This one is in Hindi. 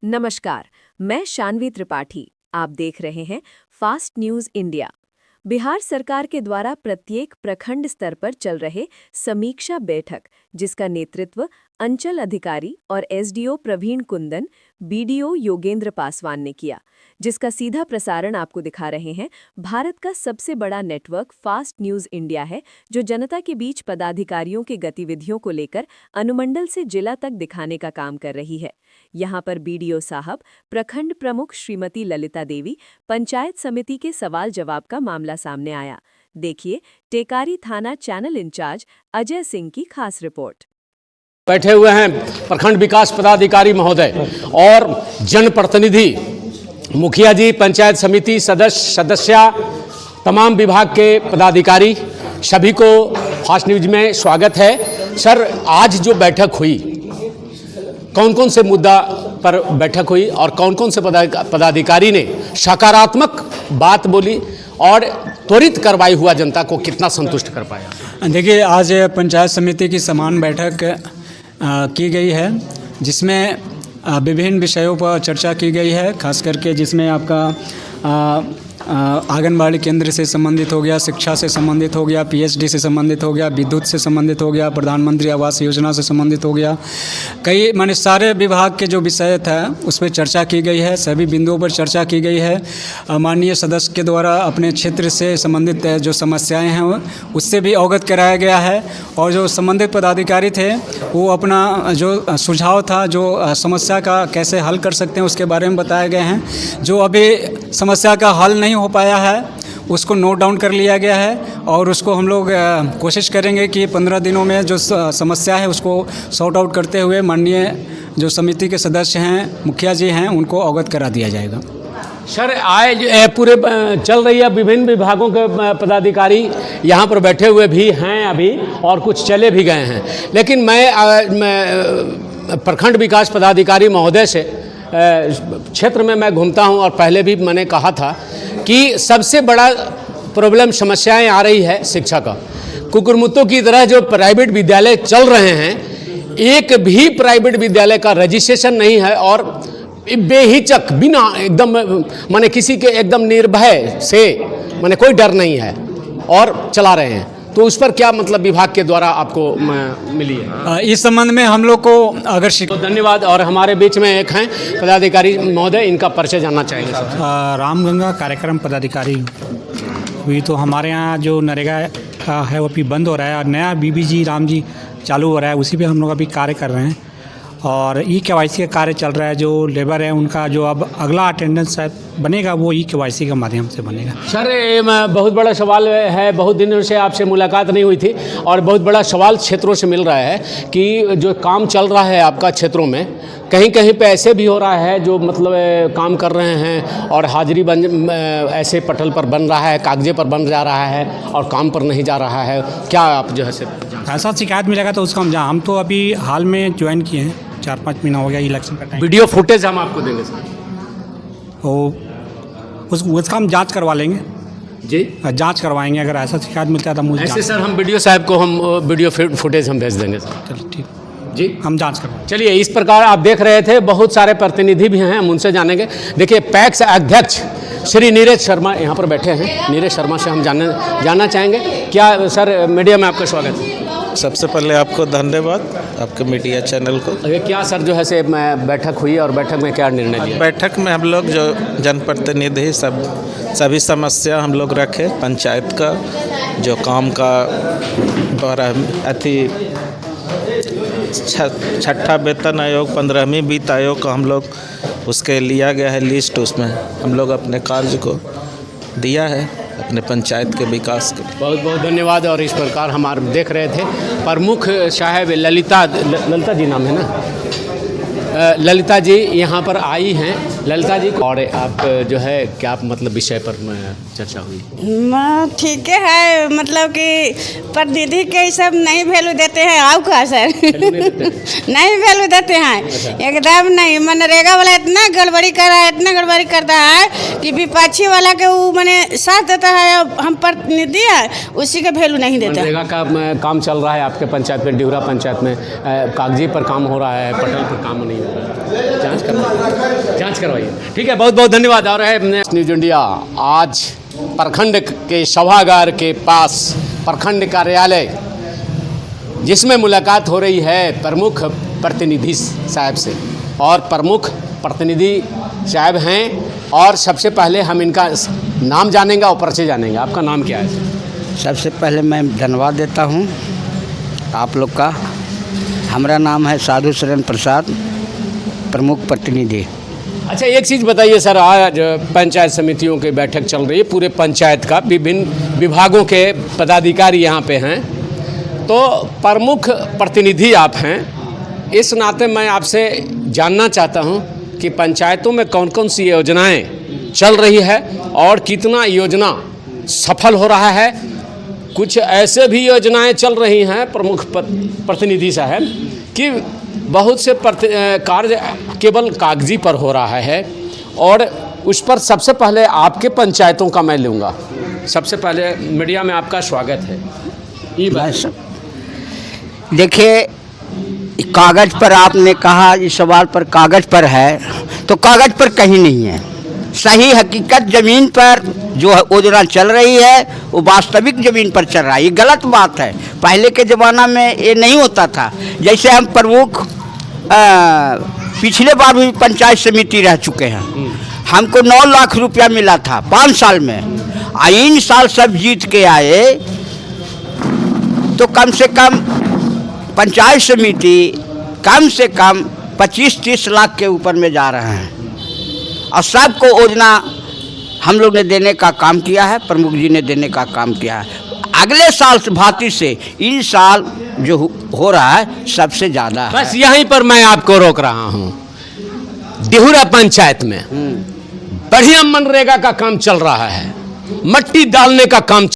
नमस्कार, मैं शानवी त्रिपाठी। आप देख रहे हैं फास्ट न्यूज इंडिया। बिहार सरकार के द्वारा प्रत्येक प्रखंड स्तर पर चल रहे समीक्षा बैठक, जिसका नेतृत्व अंचल अधिकारी और एसडीओ प्रवीण कुंदन, बीडीओ योगेंद्र पासवान ने किया, जिसका सीधा प्रसारण आपको दिखा रहे हैं। भारत का सबसे बड़ा नेटवर्क फास्ट न्यूज इंडिया है, जो जनता के बीच पदाधिकारियों की गतिविधियों को लेकर अनुमंडल से जिला तक दिखाने का काम कर रही है। यहाँ पर बीडीओ साहब, प्रखंड प्रमुख श्रीमती ललिता देवी, पंचायत समिति के सवाल जवाब का मामला सामने आया। देखिए टेकारी थाना चैनल इंचार्ज अजय सिंह की खास रिपोर्ट। बैठे हुए हैं प्रखंड विकास पदाधिकारी महोदय और जनप्रतिनिधि, मुखिया जी, पंचायत समिति सदस्या, तमाम विभाग के पदाधिकारी, सभी को फास्ट न्यूज में स्वागत है। सर, आज जो बैठक हुई, कौन कौन से मुद्दा पर बैठक हुई और कौन कौन से पदाधिकारी ने सकारात्मक बात बोली और त्वरित कार्रवाई हुआ, जनता को कितना संतुष्ट कर पाया? देखिए, आज पंचायत समिति की समान बैठक की गई है, जिसमें विभिन्न विषयों पर चर्चा की गई है। खास करके जिसमें आपका आंगनबाड़ी केंद्र से संबंधित हो गया, शिक्षा से संबंधित हो गया, पीएचडी से संबंधित हो गया, विद्युत से संबंधित हो गया, प्रधानमंत्री आवास योजना से संबंधित हो गया। कई माने सारे विभाग के जो विषय था उस पर चर्चा की गई है, सभी बिंदुओं पर चर्चा की गई है। माननीय सदस्य के द्वारा अपने क्षेत्र से संबंधित जो समस्याएं हैं उससे भी अवगत कराया गया है, और जो संबंधित पदाधिकारी थे वो अपना जो सुझाव था, जो समस्या का कैसे हल कर सकते हैं उसके बारे में बताए गए हैं। जो अभी समस्या का हल नहीं हो पाया है उसको नोट डाउन कर लिया गया है, और उसको हम लोग कोशिश करेंगे कि 15 दिनों में जो समस्या है उसको सॉर्ट आउट करते हुए माननीय जो समिति के सदस्य हैं, मुखिया जी हैं, उनको अवगत करा दिया जाएगा। सर, आज पूरे चल रही है, विभिन्न विभागों के पदाधिकारी यहाँ पर बैठे हुए भी हैं अभी, और कुछ चले भी गए हैं। लेकिन मैं प्रखंड विकास पदाधिकारी महोदय से क्षेत्र में मैं घूमता हूँ, और पहले भी मैंने कहा था कि सबसे बड़ा प्रॉब्लम, समस्याएं आ रही है शिक्षा का। कुकुरमुत्तों की तरह जो प्राइवेट विद्यालय चल रहे हैं, एक भी प्राइवेट विद्यालय का रजिस्ट्रेशन नहीं है, और बेहिचक बिना एकदम माने किसी के एकदम निर्भय से, माने कोई डर नहीं है, और चला रहे हैं। तो उस पर क्या मतलब विभाग के द्वारा आपको मिली है? इस संबंध में हम लोग को अगर तो धन्यवाद। और हमारे बीच में एक हैं पदाधिकारी महोदय, इनका परिचय जानना चाहेंगे। रामगंगा कार्यक्रम पदाधिकारी हुई। तो हमारे यहाँ जो नरेगा का है वो अभी बंद हो रहा है, और नया बीबीजी राम जी चालू हो रहा है, उसी पे हम लोग अभी कार्य कर रहे हैं। और ई-केवाईसी का कार्य चल रहा है। जो लेबर है उनका जो अब अगला अटेंडेंस बनेगा वो ई-केवाईसी के माध्यम से बनेगा। सर, बहुत बड़ा सवाल है, बहुत दिनों से आपसे मुलाकात नहीं हुई थी, और बहुत बड़ा सवाल क्षेत्रों से मिल रहा है कि जो काम चल रहा है आपका क्षेत्रों में, कहीं कहीं पे ऐसे भी हो रहा है जो मतलब काम कर रहे हैं और हाजिरी ऐसे पटल पर बन रहा है, कागजे पर बन जा रहा है और काम पर नहीं जा रहा है। क्या आप जो है ऐसा शिकायत मिलेगा तो उसको हम तो अभी हाल में ज्वाइन किए हैं, 4-5 महीना हो गया इलेक्शन का टाइम। वीडियो फुटेज हम आपको देंगे सर, तो उसका हम जांच करवा लेंगे जी, जांच करवाएंगे। अगर ऐसा शिकायत मिलता है तो मुझे ऐसे सर हम वीडियो साहब को हम वीडियो फुटेज हम भेज देंगे सर। चलिए ठीक जी, हम जांच करवाएंगे। चलिए, इस प्रकार आप देख रहे थे, बहुत सारे प्रतिनिधि भी हैं, हम उनसे जानेंगे। देखिए, पैक्स अध्यक्ष श्री नीरज शर्मा यहाँ पर बैठे हैं। नीरज शर्मा से हम जानना चाहेंगे। क्या सर, मीडिया में आपका स्वागत है। सबसे पहले आपको धन्यवाद, आपके मीडिया चैनल को। क्या सर जो है से बैठक हुई, और बैठक में क्या निर्णय लिया? बैठक में हम लोग जो जनप्रतिनिधि सभी समस्या हम लोग रखे। पंचायत का जो काम का द्वारा छठा वेतन आयोग, 15वीं वित्त आयोग का हम लोग उसके लिया गया है लिस्ट, उसमें हम लोग अपने कार्य को दिया है अपने पंचायत के विकास के। बहुत बहुत धन्यवाद। और इस प्रकार हमारे देख रहे थे प्रमुख साहब ललिता जी नाम है ना, ललिता जी यहाँ पर आई हैं। ललिता जी, और आप जो है क्या मतलब विषय पर चर्चा हुई? ठीक है, मतलब कि प्रतिनिधि के सब नहीं वैल्यू देते हैं। आओ का सर नहीं वैल्यू देते हैं। अच्छा। एकदम नहीं। मनरेगा वाला इतना गड़बड़ी कर रहा है, इतना गड़बड़ी करता है कि विपक्षी वाला के वो मैंने साथ देता है, हम प्रतिनिधि है उसी के वैल्यू नहीं देते। मनरेगा का काम चल रहा है आपके पंचायत में, डिहुरा पंचायत में, कागजी पर काम हो रहा है, पटल पर काम नहीं हो रहा है, जाँच करना जांच करवाइए। ठीक है, बहुत बहुत धन्यवाद। और है न्यूज इंडिया आज प्रखंड के सभागार के पास प्रखंड कार्यालय, जिसमें मुलाकात हो रही है प्रमुख प्रतिनिधि साहब से, और प्रमुख प्रतिनिधि साहब हैं। और सबसे पहले हम इनका नाम जानेंगे और परिचय जानेंगे। आपका नाम क्या है? सबसे पहले मैं धन्यवाद देता हूँ आप लोग का। हमारा नाम है साधु शरण प्रसाद, प्रमुख प्रतिनिधि। अच्छा, एक चीज़ बताइए सर, आज पंचायत समितियों की बैठक चल रही है, पूरे पंचायत का विभिन्न विभागों के पदाधिकारी यहाँ पे हैं, तो प्रमुख प्रतिनिधि आप हैं, इस नाते मैं आपसे जानना चाहता हूँ कि पंचायतों में कौन कौन सी योजनाएं चल रही है और कितना योजना सफल हो रहा है। कुछ ऐसे भी योजनाएं चल रही हैं प्रमुख प्रतिनिधि साहब कि बहुत से कार्य केवल कागजी पर हो रहा है, और उस पर सबसे पहले आपके पंचायतों का मैं लूँगा। सबसे पहले मीडिया में आपका स्वागत है। देखिए, कागज़ पर आपने कहा, इस सवाल पर कागज़ पर है, तो कागज़ पर कहीं नहीं है। सही हकीकत ज़मीन पर जो योजना चल रही है वो वास्तविक ज़मीन पर चल रहा है। ये गलत बात है। पहले के ज़माना में ये नहीं होता था। जैसे हम प्रमुख पिछले बार भी पंचायत समिति रह चुके हैं, हमको 9 लाख रुपया मिला था 5 साल में। इन साल सब जीत के आए तो कम से कम पंचायत समिति कम से कम 25-30 लाख के ऊपर में जा रहे हैं, और सबको योजना हम लोग ने देने का काम किया है, प्रमुख जी ने देने का काम किया है। अगले साल से भांति से इन साल जो हो रहा है सबसे ज़्यादा। बस यहीं पर मैं आपको रोक रहा हूँ। डिहुरा पंचायत में बढ़िया मनरेगा का काम चल रहा है, मट्टी डालने का काम